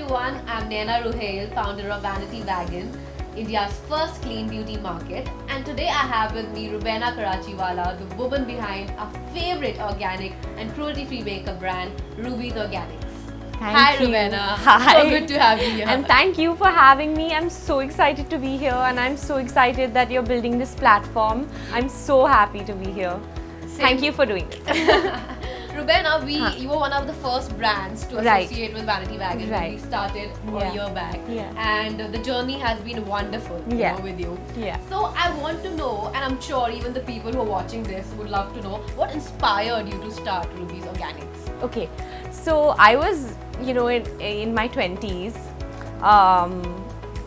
everyone, I'm Naina Ruhail, founder of Vanity Wagon, India's first clean beauty market. And today I have with me Rubaina Karachiwala, the woman behind our favorite organic and cruelty-free makeup brand, Ruby's Organics. Hi Rubaina. Hi. So good to have you here. And thank you for having me. I'm so excited to be here and I'm so excited that you're building this platform. I'm so happy to be here. Thank you for doing this. Rubaina, you were one of the first brands to associate with Vanity Wagon when we started a year back. And the journey has been wonderful with you. So I want to know, and I'm sure even the people who are watching this would love to know, what inspired you to start Ruby's Organics? Okay, so I was, in my 20s.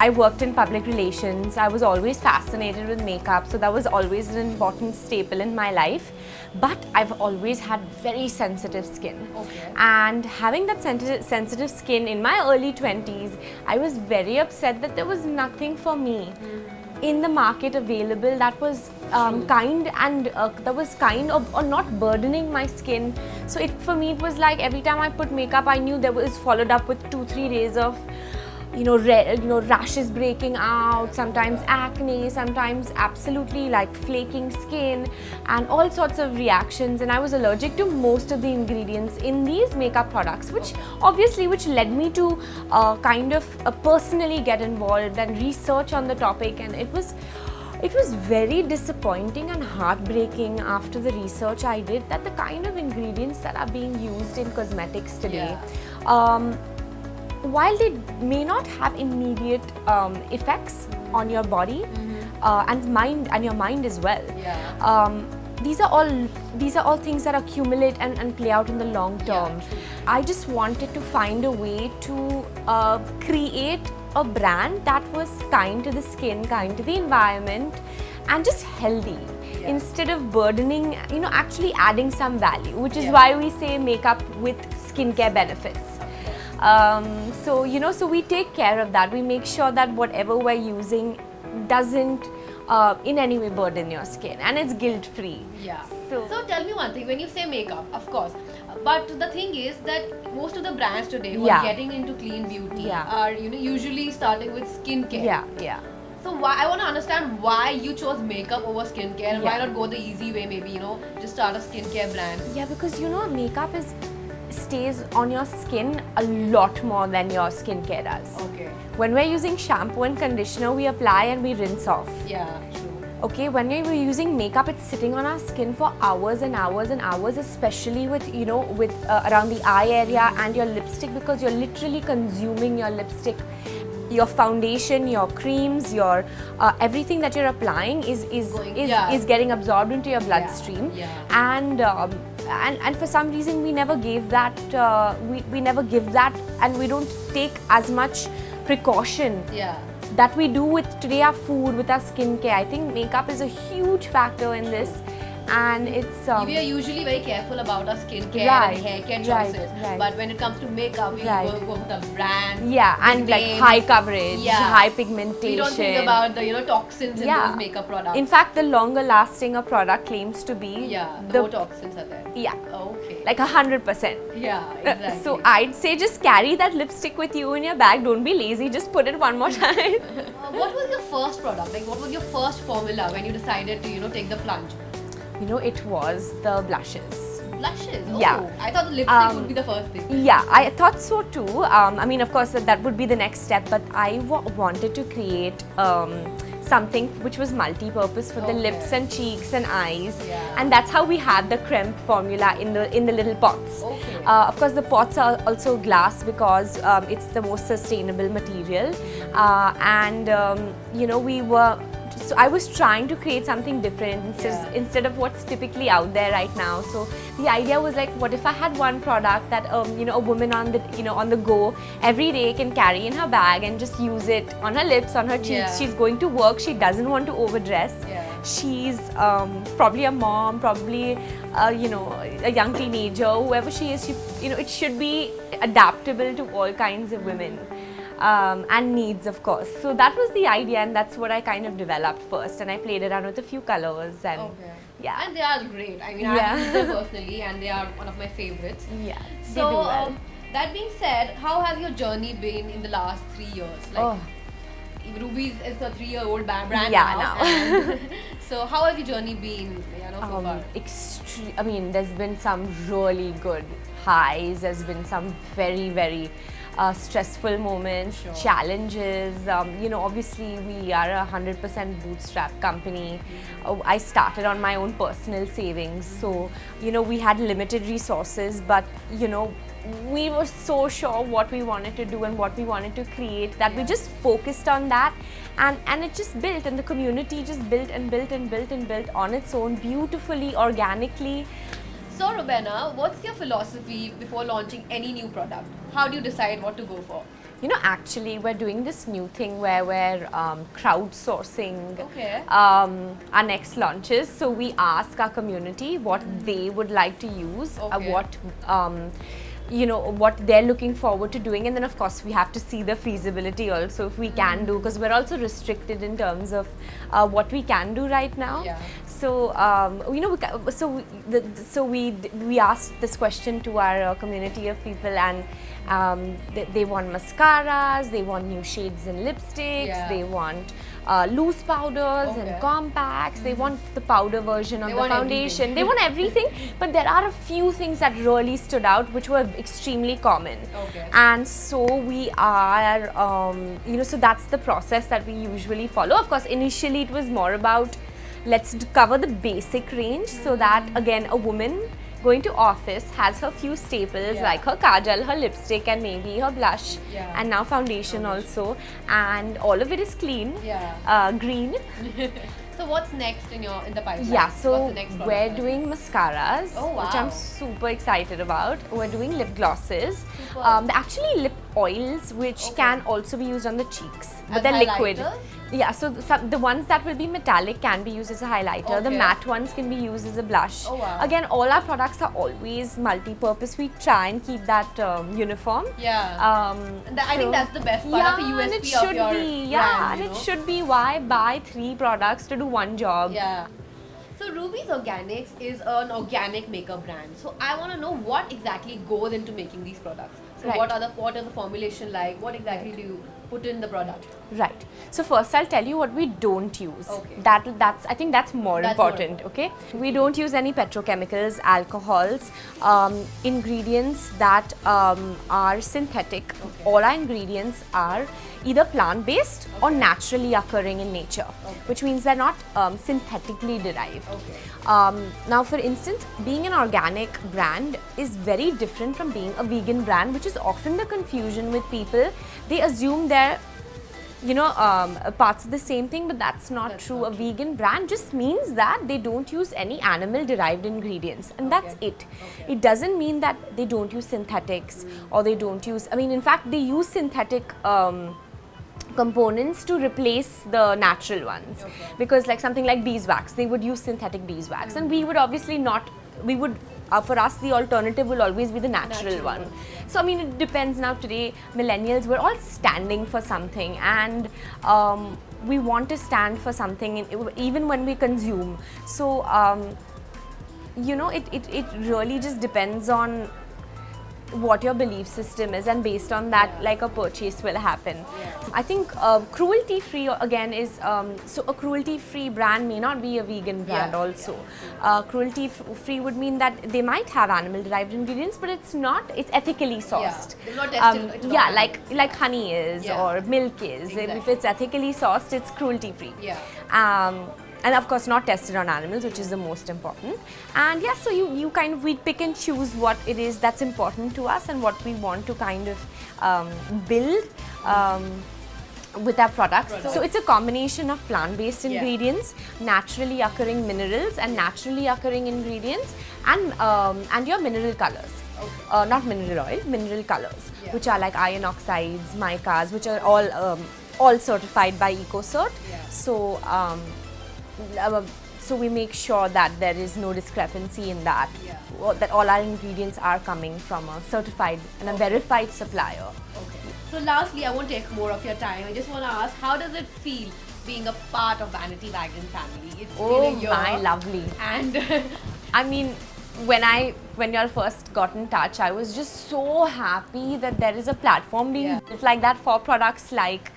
I worked in public relations. I was always fascinated with makeup, so that was always an important staple in my life. But I've always had very sensitive skin. And having that sensitive skin in my early 20s, I was very upset that there was nothing for me in the market available that was kind of or not burdening my skin. So for me it was like every time I put makeup, I knew there was followed up with 2-3 days of rashes breaking out, sometimes acne, sometimes absolutely like flaking skin and all sorts of reactions, and I was allergic to most of the ingredients in these makeup products, which led me to personally get involved and research on the topic. And it was very disappointing and heartbreaking after the research I did that the kind of ingredients that are being used in cosmetics today, while they may not have immediate effects on your body and your mind as well, these are all things that accumulate and play out in the long term. I just wanted to find a way to create a brand that was kind to the skin, kind to the environment, and just healthy. Instead of burdening, actually adding some value, which is why we say makeup with skincare benefits. So we take care of that. We make sure that whatever we're using doesn't in any way burden your skin, and it's guilt-free. So tell me one thing, when you say makeup, of course, but the thing is that most of the brands today who are getting into clean beauty are usually starting with skincare. So I want to understand why you chose makeup over skincare, and why not go the easy way, maybe just start a skincare brand. Because makeup stays on your skin a lot more than your skincare does. When we're using shampoo and conditioner, we apply and we rinse off. True. When we're using makeup, it's sitting on our skin for hours and hours and hours, especially with around the eye area and your lipstick, because you're literally consuming your lipstick. Your foundation, your creams, your everything that you're applying is getting absorbed into your bloodstream, and for some reason we never gave that. We never give that, and we don't take as much precaution that we do with today our food, with our skincare. I think makeup is a huge factor in this. And it's we are usually very careful about our skincare and hair care choices, but when it comes to makeup, we go with the brand, and like high coverage, high pigmentation. We don't think about the toxins in those makeup products. In fact, the longer lasting a product claims to be, the more toxins are there. Like 100%. Exactly. So I'd say just carry that lipstick with you in your bag. Don't be lazy. Just put it one more time. What was your first product? Like, what was your first formula when you decided to take the plunge? It was the blushes. Blushes? Oh, I thought the lipstick would be the first thing. I thought so too. Of course, that would be the next step, but I wanted to create something which was multi-purpose for the lips and cheeks and eyes, and that's how we had the creme formula in the little pots. Of course, the pots are also glass because it's the most sustainable material, So I was trying to create something different instead of what's typically out there right now. So the idea was like, what if I had one product that a woman on the go every day can carry in her bag and just use it on her lips, on her cheeks. She's going to work. She doesn't want to overdress. She's probably a mom, probably a young teenager, whoever she is. It should be adaptable to all kinds of women. And needs, of course. So that was the idea, and that's what I kind of developed first, and I played around with a few colors, and Yeah. And they are great. I mean, I've used them personally and they are one of my favorites. Yeah. So, That being said, how has your journey been in the last 3 years? Like, Ruby's is a 3-year-old brand now. And so how has your journey been, so far? I mean, there's been some really good highs. There's been some very, very stressful moments, challenges. Obviously we are a 100% bootstrap company. I started on my own personal savings, so we had limited resources, but we were so sure what we wanted to do and what we wanted to create that we just focused on that, and it just built, and the community just built and built and built and built on its own beautifully, organically. So Rubena, what's your philosophy before launching any new product? How do you decide what to go for? Actually, we're doing this new thing where we're crowdsourcing our next launches. So we ask our community what they would like to use, what they're looking forward to doing, and then of course we have to see the feasibility also if we can do, because we're also restricted in terms of what we can do right now. So we asked this question to our community of people, and they want mascaras, they want new shades in lipsticks, they want loose powders and compacts, they want the powder version of the foundation, they want everything. But there are a few things that really stood out which were extremely common, and so we are so that's the process that we usually follow. Of course, initially it was more about let's cover the basic range, so that again a woman going to office has her few staples like her kajal, her lipstick, and maybe her blush, and now foundation also, and all of it is clean, green. So what's next in the pipeline? Yeah, so we're doing mascaras, which I'm super excited about. We're doing lip glosses, actually lip oils, which can also be used on the cheeks, but they're liquid. Yeah, so the ones that will be metallic can be used as a highlighter. The matte ones can be used as a blush. Again, all our products are always multi-purpose. We try and keep that uniform. I think that's the best part of the USP of your brand, and it should be. Why buy 3 products to do one job? So Ruby's Organics is an organic makeup brand. So I want to know what exactly goes into making these products. So what are the formulation like? What exactly do you put in the product? Right. So first I'll tell you what we don't use. I think that's more important. Okay. We don't use any petrochemicals, alcohols, ingredients that are synthetic. All our ingredients are either plant-based or naturally occurring in nature, which means they're not synthetically derived. Now, for instance, being an organic brand is very different from being a vegan brand, which is often the confusion with people. They assume they're parts of the same thing, but that's not true. A vegan brand just means that they don't use any animal derived ingredients, and that's it. It doesn't mean that they don't use synthetics or they don't use, in fact they use synthetic components to replace the natural ones, because like something like beeswax, they would use synthetic beeswax, and we would obviously not, for us the alternative will always be the natural one. So it depends. Now today millennials, we're all standing for something, and we want to stand for something even when we consume. So it really just depends on what your belief system is, and based on that like a purchase will happen. I think cruelty free again is so a cruelty free brand may not be a vegan brand also. Cruelty free would mean that they might have animal derived ingredients, but it's ethically sourced. Not tested, like honey is or milk is. If it's ethically sourced, it's cruelty free. And of course not tested on animals, which is the most important. And so we pick and choose what it is that's important to us and what we want to kind of build with our products. So it's a combination of plant-based ingredients, naturally occurring minerals and naturally occurring ingredients, and your mineral colors. Not mineral oil, mineral colors, which are like iron oxides, micas, which are all certified by EcoCert. So we make sure that there is no discrepancy in that, that all our ingredients are coming from a certified and a verified supplier. So lastly, I won't take more of your time. I just want to ask, how does it feel being a part of Vanity Wagon family? It's been a year. My lovely. And when you all first got in touch, I was just so happy that there is a platform being built like that for products like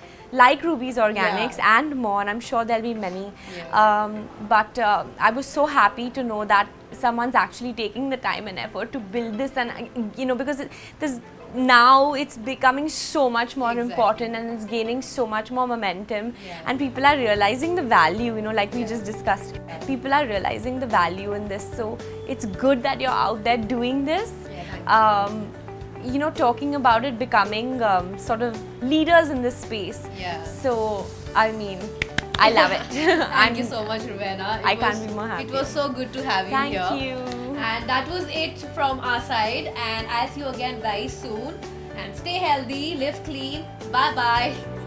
Ruby's Organics and more, and I'm sure there'll be many. But I was so happy to know that someone's actually taking the time and effort to build this, and because now it's becoming so much more important, and it's gaining so much more momentum, and people are realizing the value, like we just discussed. People are realizing the value in this, so it's good that you're out there doing this. Talking about it, becoming sort of leaders in this space. So, I mean, I love it. Thank you so much, Rowena. I can't be more happy. It was so good to have you here. Thank you. And that was it from our side. And I'll see you again very soon. And stay healthy, live clean. Bye-bye.